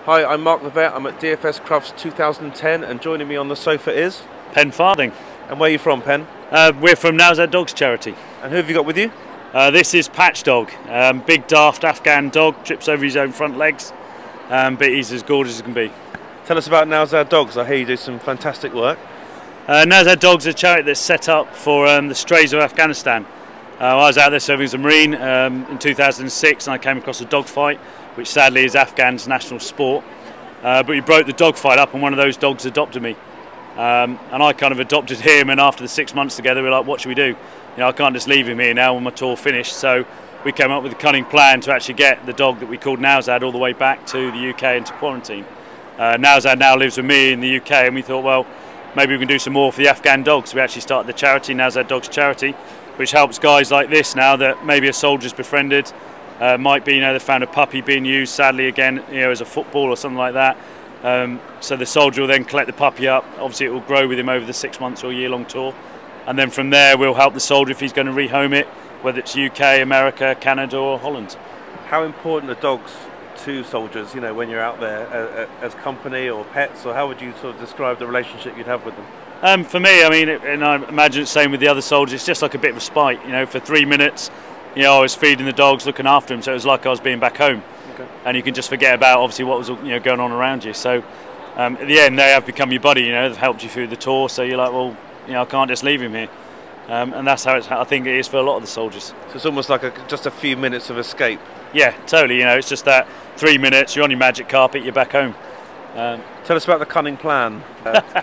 Hi, I'm Mark the Vet. I'm at DFS Crufts 2010, and joining me on the sofa is Pen Farthing. And where are you from, Pen? We're from Nowzad Dogs Charity. And who have you got with you? This is Patch Dog, big daft Afghan dog, trips over his own front legs, but he's as gorgeous as can be. Tell us about Nowzad Dogs. I hear you do some fantastic work. Nowzad Dogs is a charity that's set up for the strays of Afghanistan. I was out there serving as a Marine in 2006, and I came across a dog fight, which sadly is Afghan's national sport. But we broke the dog fight up, and one of those dogs adopted me. And I kind of adopted him, and after the 6 months together, we were like, what should we do? You know, I can't just leave him here now when my tour finished. So we came up with a cunning plan to actually get the dog that we called Nowzad all the way back to the UK into quarantine. Nowzad now lives with me in the UK, and we thought, well, maybe we can do some more for the Afghan dogs. We actually started the charity, Nowzad Dogs Charity, which helps guys like this now that maybe a soldier's befriended, might be, you know, they found a puppy being used, sadly again, you know, as a football or something like that. So the soldier will then collect the puppy up. Obviously, it will grow with him over the 6 months or year-long tour, and then from there we'll help the soldier if he's going to rehome it, whether it's UK, America, Canada, or Holland. How important are dogs to soldiers? You know, when you're out there as company or pets, or how would you sort of describe the relationship you'd have with them? For me, I mean, and I imagine it's the same with the other soldiers. It's just like a bit of a spite. You know, for 3 minutes, you know, I was feeding the dogs, looking after them, so it was like I was being back home. Okay. And you can just forget about obviously what was, you know, going on around you. So at the end, they have become your buddy. You know, they've helped you through the tour. So you're like, well, you know, I can't just leave him here. And that's how I think it is for a lot of the soldiers. So it's almost like just a few minutes of escape. Yeah, totally. You know, it's just that 3 minutes, you're on your magic carpet, you're back home. Tell us about the cunning plan.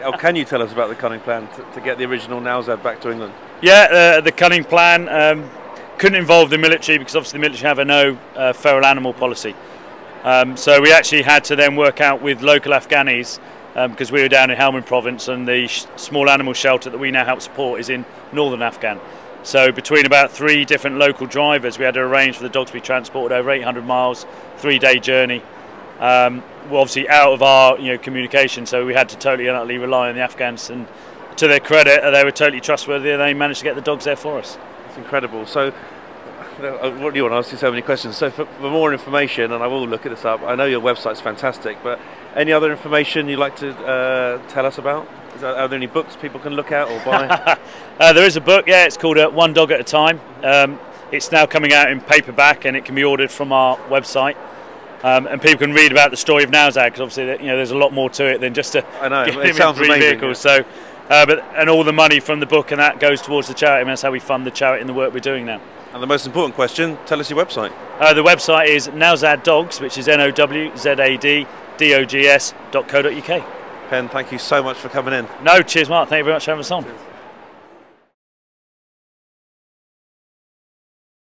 Or can you tell us about the cunning plan to get the original Nowzad back to England? Yeah, the cunning plan couldn't involve the military, because obviously the military have a no feral animal policy. So we actually had to then work out with local Afghanis, because we were down in Helmand province, and the small animal shelter that we now help support is in northern Afghan. So between about 3 different local drivers, we had to arrange for the dogs to be transported over 800 miles, 3-day journey. Well, obviously out of our communication, so we had to totally and utterly rely on the Afghans, and to their credit, they were totally trustworthy, and they managed to get the dogs there for us. It's incredible. So what do you want to ask you so many questions? So for more information, and I will look this up, I know your website's fantastic, but any other information you'd like to tell us about? Are there any books people can look at or buy? There is a book, yeah, it's called One Dog at a Time. It's now coming out in paperback, and it can be ordered from our website. And people can read about the story of Nowzad, because obviously there's a lot more to it than just to get him 3 vehicles. Yeah. So, and all the money from the book and that goes towards the charity, and that's how we fund the charity and the work we're doing now. And the most important question, tell us your website. The website is Nowzad Dogs, which is NOWZAD DOGS.co.uk. Pen, thank you so much for coming in. No, cheers Mark, thank you very much for having us on. Cheers.